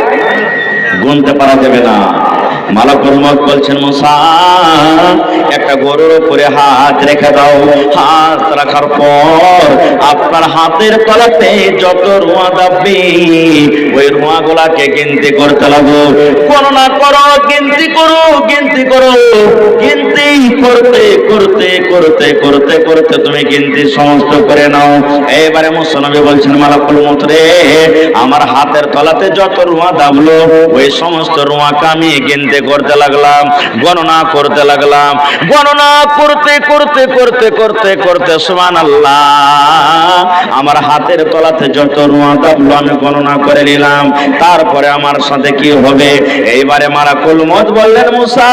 গুনতে পারা যাবে না। মালাকুল মউত বলছেন মুসা একটা গরুর উপরে হাত রেখে দাও, হাত রাখার পর আপনার হাতের তলাতে যত রুয়া দাববে ওই ওই রুয়াগুলাকে গিনতি করতে লাগো, গণনা করো, গিনতি করো, গিনতি করো, গিনতি করতে করতে করতে করতে করতে তুমি গিনতি সমস্ত করে নাও। এবারে মুসনবী বলছেন মালাকুল মউত রে, আমার হাতের তলাতে যত রুয়া দাবলো ওই সমস্ত রুয়াকে আমি গিনতি করতে লাগলাম, গণনা করতে লাগলাম, গণনা করতে করতে করতে করতে করতে সুবহানাল্লাহ, আমার হাতের তলাতে যত রুয়া দাবলো আমি গণনা করে নিলাম। তারপরে আমার সাথে কি হবে? এইবারে মালাকুল মউত বললেন মুসা,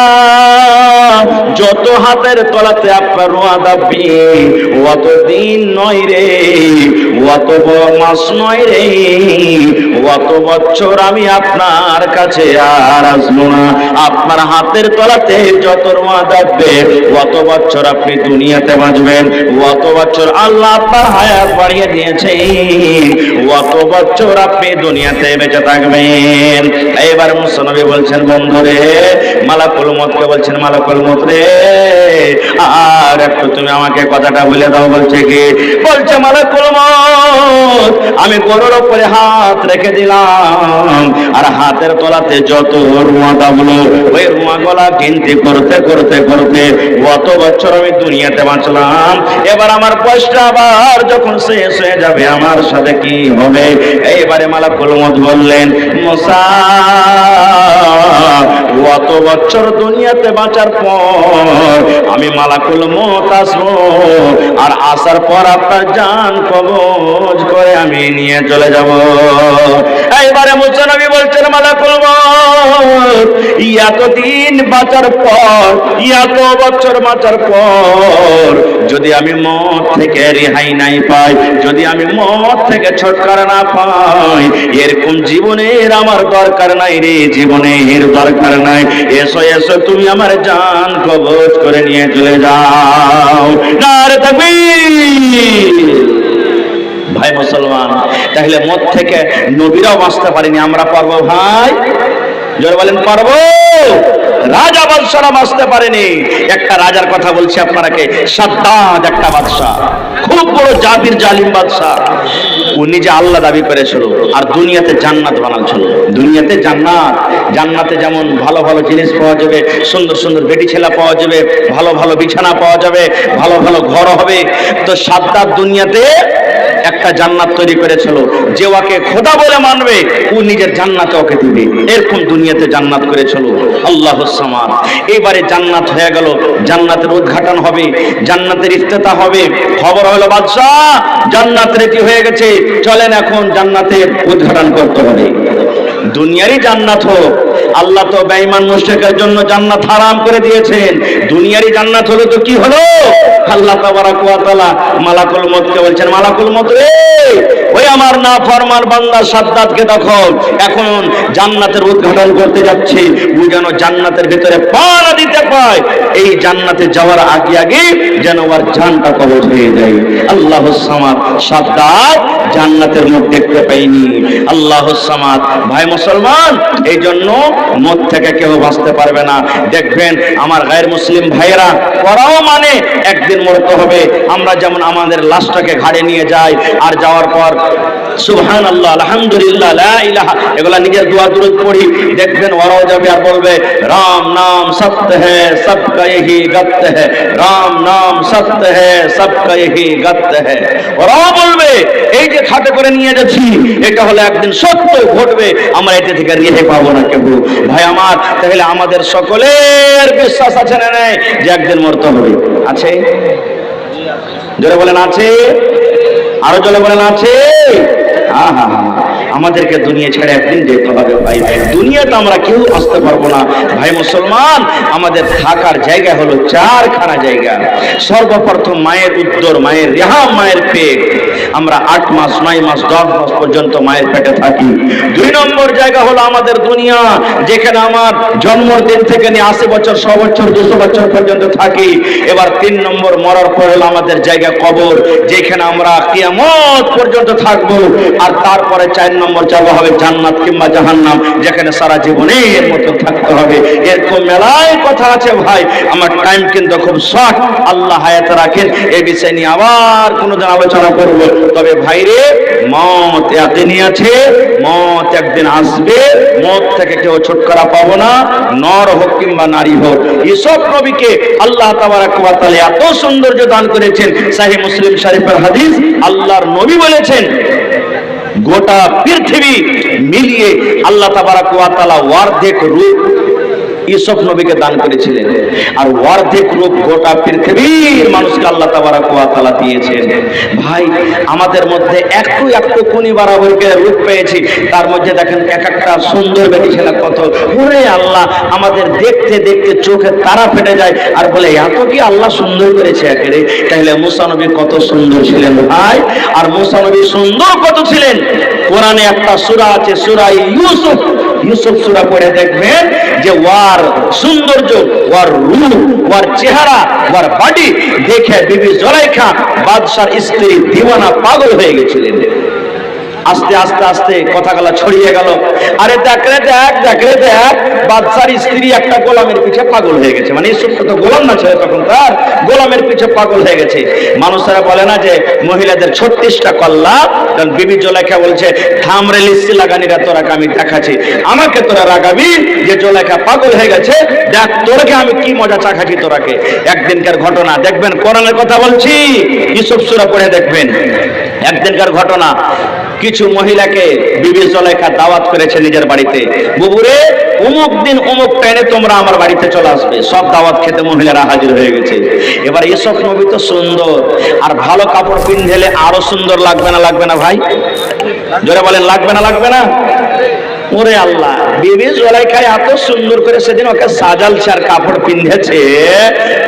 যত হাতের তলাতে আপনার রুয়া দাববি অত দিন নয় রে, অত মাস নয় রে, অত বছর আমি আপনার কাছে আর আসবো না। আপনার হাতের তলাতে যত রুয়া দাববে অত বছর আপনি দুনিয়াতে বাঁচবেন, অত বছর আল্লাহ আপনার হায়াত বাড়িয়ে দিয়েছে, অত বছর আপনি দুনিয়াতে বেঁচে থাকবেন। এবার মুসনবী বলছেন বন্ধুরে, মালাকুল মউতকে বলছেন মালাকুল মউত রে, আর একটু তুমি আমাকে কথাটা বলে দাও। বলছে কি? বলছে মালাকুল মউত, আমি গরুর উপরে হাত রেখে দিলাম, আর হাতের তলাতে যত রুয়া দাবলো ওই রুয়া গলা গিনতি করতে করতে করতে অত বছর আমি দুনিয়াতে বাঁচলাম। এবার আমার বয়সটা আবার যখন শেষ হয়ে যাবে আমার সাথে কি হবে? এইবারে মালাকুল মউত বললেন মুসা, অত বছর দুনিয়াতে বাঁচার পর আমি মালাকুল মউত আসবো, আর আসার পর আপনার জান কবজ করে আমি নিয়ে চলে যাব। এইবারে মুসা নবী বলছেন মালাকুল মউত, এতদিন বাঁচার পর, এত বছর বাঁচার পর যদি আমি মওত থেকে রেহাই নাই পাই, যদি আমি মওত থেকে ছুটকারা না পাই, এরকম জীবনের আমার দরকার নাই রে, জীবনের দরকার নাই। এসো এসো তুমি আমার জান কবজ করে নিয়ে চলে যাও। নারে তাকবীর। ভাই মুসলমান, তাহলে মওত থেকে নবীরাও বাঁচতে পারেনি, আমরা পারবো ভাই? জোরে বলেন পারবো? রাজা বাদশারা বাঁচতে পারেনি। একটা রাজার কথা বলছি আপনাকে, সাদ্দাদ একটা বাদশা, খুব বড় জাবির জালিম বাদশা। ও নিজে আল্লাহ দাবি করেছিল আর দুনিয়াতে জান্নাত বানাচ্ছিল। দুনিয়াতে জান্নাত, জান্নাতে যেমন ভালো ভালো জিনিস পাওয়া যাবে, সুন্দর সুন্দর বেটি ছেলা পাওয়া যাবে, ভালো ভালো বিছানা পাওয়া যাবে, ভালো ভালো ঘর হবে। তো সাদ্দাদ দুনিয়াতে একটা জান্নাত তৈরি করেছিল, যে ওকে খোদা বলে মানবে ও নিজের জান্নাতে ওকে দিবে, এরকম দুনিয়াতে জান্নাত করেছিল। আল্লাহুস সামাদ। এবারে জান্নাত হয়ে গেল, জান্নাতের উদ্ঘাটন হবে, জান্নাতের ইফতেতাহ হবে। খবর হলো বাদশাহ জান্নাত রেডি হয়ে গেছে, চলেন এখন জান্নাতের উদ্ঘাটন করতে হবে। দুনিয়ারই জান্নাত হোক, আল্লাহ তো বেঈমান মুশরিকের জন্য জান্নাত হারাম করে দিয়েছেন। দুনিয়ারই জান্নাত হলো তো কি হলো? আল্লাহ তাবারাক ওয়া তাআলা মালাকুল মউতকে বলছেন মালাকুল মউত রে, ওই আমার নাফরমান বান্দা সাদ্দাদকে দেখো এখন জান্নাতের উদ্ঘাটন করতে যাচ্ছে, ও যেন জান্নাতের ভিতরে পা না দিতে পায়, এই জান্নাতে যাওয়ার আগে আগে যেন ওর জানটা কবজ হয়ে যায়। আল্লাহুস সামাদ। সাদ্দাদ জান্নাতের মুখ দেখতে পাইনি। আল্লাহুস সামাদ। ভাই মুসলমান, এই জন্য মওত থেকে কেউ বাঁচতে পারবে না। দেখবেন আমার গায়ের মুসলিম ভাইয়েরা, ওরাও মানে একদিন মরতে হবে। আমরা যেমন আমাদের লাশটাকে ঘাড়ে নিয়ে যাই, আর যাওয়ার পর সুবহানাল্লাহ, আলহামদুলিল্লাহ, লা ইলাহা, এগুলা নিজের দোয়া দুরূদ পড়ি। দেখবেন ওরাও যাবে আর বলবে রাম নাম সত্য হ্যায় সবকা यही গত্য হ্যায়, রাম নাম সত্য হ্যায় সবকা यही গত্য হ্যায়। ওরাও বলবে এই যে খাটে করে নিয়ে যাচ্ছি এটা হলো একদিন সত্য ঘটবে, আমরা এতে থেকে রেহাই পাবো না কেউ। ভাই আমার, তাহলে আমাদের সকলের বিশ্বাস আছে না নাই যে একদিন মরতে হবে? আছে? জোরে বলেন আছে? আরো জোরে বলেন আছে? হ্যাঁ হ্যাঁ হ্যাঁ, আমাদেরকে দুনিয়া ছেড়ে একদিন যেতে হবে ভাই। দুনিয়াতে আমরা কেউ আসতে পারবো না। ভাই মুসলমান, আমাদের থাকার জায়গা হলো চারখানা জায়গা। সর্বপ্রথম মায়ের উদ্দর, মায়ের রেহাম, মায়ের পেট। আমরা 8 মাস 9 মাস 10 মাস পর্যন্ত মায়ের পেটে থাকি। 2 নম্বর জায়গা হলো আমাদের দুনিয়া, যেখানে আমার জন্মের দিন থেকে নিয়ে 80 বছর 100 বছর 200 বছর পর্যন্ত থাকি। এবার 3 নম্বর মরার পর হলো আমাদের জায়গা কবর, যেখানে আমরা কিয়ামত পর্যন্ত থাকবো। আর তারপরে 4 নম্বর জায়গা হবে জান্নাত কিংবা জাহান্নাম, যেখানে সারা জীবনের মতো থাকতে হবে। এরকম মেলায় কথা আছে ভাই, আমার টাইম কিন্তু খুব শর্ট, আল্লাহ হায়াত রাখেন, এই বিষয় নিয়ে আবার কোনোদিন আলোচনা করব। তবে ভাইরে, মত একদিনই আছে, মত একদিন আসবে, মত থেকে কেউ ছুটকারা পাবো না, নর হোক কিংবা নারী হোক। ইউসুফ নবীকে আল্লাহ তাবারাক ওয়া তাআলা এত সৌন্দর্য দান করেছেন, সহিহ মুসলিম শরীফের হাদিস, আল্লাহর নবী বলেছেন গোটা পৃথিবী মিলিয়ে আল্লাহ তাবারাক ওয়া তাআলা অর্ধেক রূপ ইউসুফ নবীকে দান করেছিলেন, আর অর্ধেক রূপ গোটা পৃথিবীর মানুষকে আল্লাহ তাবারাক ওয়া তাআলা দিয়েছেন। ভাই, আমাদের মধ্যে একটু একটু কোনি বরাবরকে রূপ পেয়েছি, তার মধ্যে দেখেন এক একটা সুন্দর বেটি ছেলে কত, ওরে আল্লাহ, আমাদের দেখতে দেখতে চোখে তারা ফেটে যায়, আর বলে এত কি আল্লাহ সুন্দর করেছে একেরে। তাহলে মুসা নবী কত সুন্দর ছিলেন ভাই, আর মুসা নবী সুন্দর কত ছিলেন। কোরআনে একটা সূরা আছে, সূরা ইউসুফ, ইউসুফ সূরা পড়ে দেখবেন যে ওয়ার সৌন্দর্য, ওয়ার রূপ, ওয়ার চেহারা, ওয়ার বডি দেখে বিবি জুলাইখা বাদশার স্ত্রী দিওয়ানা পাগল হয়ে গেছিলেন। আস্তে আস্তে আস্তে কথাগুলো ছড়িয়ে গেল, আরে দেখ রে দেখ, দেখ রে দেখ, বাদশার স্ত্রী একটা গোলামের পিছে পাগল হয়ে গেছে। মানে ইউসুফ তো গোলাম না ছিল তখন, তার গোলামের পিছে পাগল হয়ে গেছে। মানুষেরা বলে না যে মহিলাদের 36টা কল্লা, কারণ বিবি জুলাইখা বলছে থামরে লিস্সি লাগানিরা তোরাকে আমি দেখাচ্ছি, আমাকে তোরা রাগাবি যে জুলাইখা পাগল হয়ে গেছে, দেখ তোরাকে আমি কি মজা চাখাচ্ছি তোরাকে। একদিনকার ঘটনা দেখবেন, কোরআনের কথা বলছি, ইউসুফ সূরা পড়ে দেখবেন। একদিনকার ঘটনা, কিছু মহিলাকে বিবি জুলাইখা দাওয়াত করেছে নিজের বাড়িতে, বুবুরে অমুক দিন অমুক টাইমে তোমরা আমার বাড়িতে চলে আসবে। সব দাওয়াত খেতে মহিলারা হাজির হয়ে গেছে। এবার ইউসুফ নবী তো সুন্দর, আর ভালো কাপড় পিনলে আরো সুন্দর লাগবে না, লাগবে না ভাই? জোরে বলেন, লাগবে না, লাগবে না? ওরে আল্লাহ, বিবি জুলাইখা এত সুন্দর করে সেদিন ওকে সাজালছে আর কাপড় পিঁধেছে,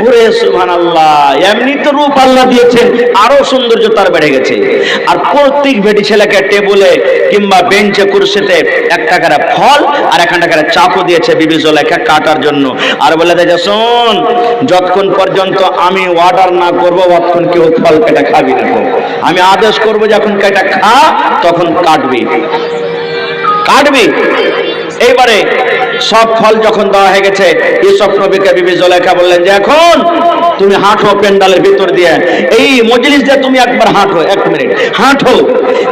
ওরে সুবহানাল্লাহ। এমনি তো রূপ আল্লাহ দিয়েছেন, আরো সৌন্দর্য তার বেড়ে গেছে। আর প্রত্যেক বেটি ছেলেকে টেবিলে কিংবা বেঞ্চে কুরসিতে একটা করে ফল আর একটা করে চাকু দিয়েছে বিবি জুলাইখা কাটার জন্য, আর বলে দেয় শোন, যতক্ষণ পর্যন্ত আমি অর্ডার না করবো ততক্ষণ কেউ ফল কেটে খাবি না, আমি আদেশ করবো যখন কেটে খা তখন কাটবি, কাটবি। এইবারে সব ফল যখন দেওয়া হয়ে গেছে, ইউসুফ নবীকে বিবি জুলাইখা বললেন যে এখন তুমি হাঁটো পেন্ডালের ভিতর দিয়ে, এই মজলিস দিয়ে তুমি একবার হাঁটো, 1 মিনিট হাঁটো।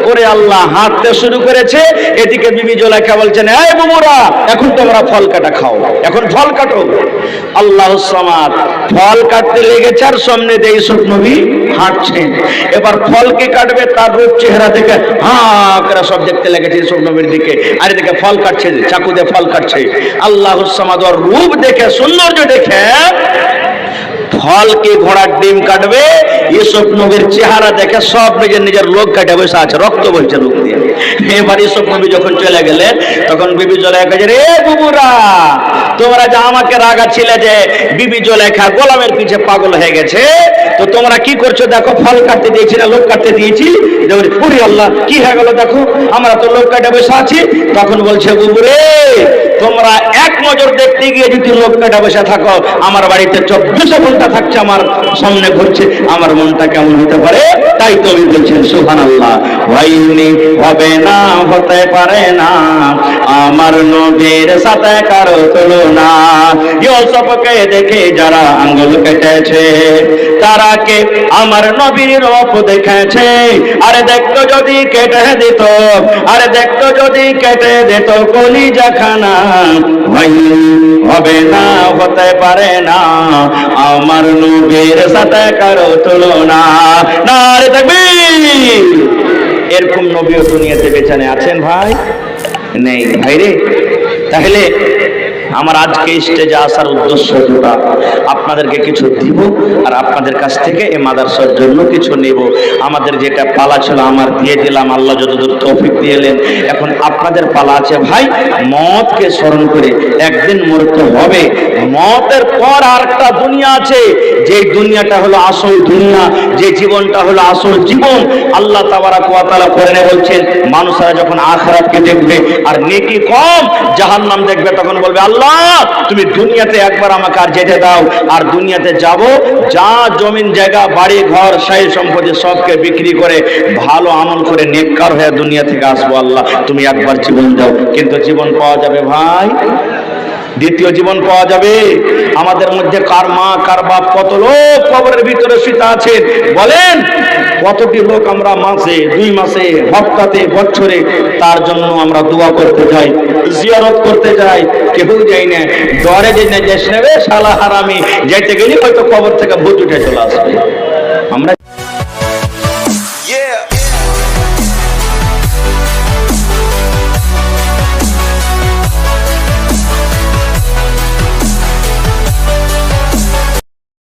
ওরে আল্লাহ, হাঁটতে শুরু করেছে, এদিকে বিবি জুলাইখা বলছেন এই বুবুরা, এখন তোমরা ফল কাটা খাও, এখন ফল কাটো। আল্লাহুস সামাদ, ফল কাটতে লেগেছে আর সামনে দিয়ে ইউসুফ নবী হাঁটছেন। এবার ফল কে কাটবে, তার রূপ চেহারা দেখে হাঁ করে সব দেখতে লেগেছে ইউসুফ নবীর দিকে, আর এদিকে ফল কাটছে, চাকু দিয়ে ফল কাটছে। আল্লাহুস সামাদ ওর রূপ দেখে, সৌন্দর্য দেখে ফলকে ঘোড়ার ডিম কাটবে, ইউসুফ নবীর চেহারা দেখে সব নিজের নিজের লোক কাটে বসে আছে, রক্ত বইছে লোক দিয়ে। এবার ইউসুফ নবী যখন চলে গেলেন, তখন বিবি জুলাইখা রে বুবুরা, তোমরা যে আমাকে রাগাচ্ছিলে যে বিবি জুলাইখা গোলামের পিছে পাগল হয়ে গেছে, তো তোমরা কি করছো দেখো, ফল কাটতে দিয়েছি না লোক কাটতে দিয়েছি? ওরে আল্লাহ, কি হয়ে গেল দেখো, আমরা তো লোক কাটে বসে আছি। তখন বলছে বুবুরে, তোমরা এক নজর দেখতে গিয়ে যদি লোক কাটা বসে থাকো, আমার বাড়িতে 24 ঘন্টা থাকছে, আমার সামনে ঘুরছে, আমার মনটা কেমন হতে পারে? তাই তুমি বলছেন সুবহানাল্লাহ, হয়নি, হবে না, হতে পারে না, আমার নবীর সাথে কারো তুলনা। ইউসুফকে দেখে যারা আঙ্গুল কেটেছে, তারা কে আমার নবীর রূপ দেখেছে। আরে দেখতো যদি কেটে দিত, আরে দেখতো যদি কেটে দিত কলিজাখানা, হয়নি, হবে না, হতে পারে না, আমার নবীর সাথে কারো তুলনা। নারে তাকবীর! এরকম নবীও দুনিয়াতে বেঁচে আছেন ভাই? নেই ভাইরে। তাহলে আমার আজকে স্টেজে আসার উদ্দেশ্য দুটা, আপনাদেরকে কিছু দিব আর আপনাদের কাছ থেকে এই মাদ্রাসার জন্য কিছু নেব। আমাদের যেটা পালা ছিল আমার দিয়ে দিলাম, আল্লাহ যতদূর তৌফিক দিলেন। এখন আপনাদের পালা আছে ভাই, মওতকে স্মরণ করে, একদিন মরতে হবে। মওতের পর আরেকটা দুনিয়া আছে, যে দুনিয়াটা হলো আসল দুনিয়া, যে জীবনটা হলো আসল জীবন। আল্লাহ তাবারাক ওয়া তাআলা কোরআনে বলছেন, মানুষরা যখন আখিরাতকে দেখবে আর নেকি কম, জাহান্নাম দেখবে, তখন বলবে আল্লাহ আল্লাহ তুমি দুনিয়াতে একবার আমাকে আর যেতে দাও, আর দুনিয়াতে যাব, যা জমিন জায়গা বাড়ি ঘর সাই সম্পত্তি সবকে বিক্রি করে ভালো আমল করে নেককার হয়ে দুনিয়া থেকে আসবো। আল্লাহ তুমি একবার জীবন দাও। কিন্তু জীবন পাওয়া যাবে ভাই, দ্বিতীয় জীবন পাওয়া যাবে। আমাদের মধ্যে কার মা কার বাপ কত লোক কবরের ভিতরে শুয়ে আছেন বলেন, কতটি লোক আমরা মাসে 2 মাসে হপ্তাতে বছরে তার জন্য আমরা দোয়া করতে যাই, জিয়ারত করতে যাই, কেউ যাই না, ডরে যে না যাস নেবে শালা হারামি, যাইতে গেলে হয়তো কবর থেকে ভূত উঠে চলে আসবে। আমরা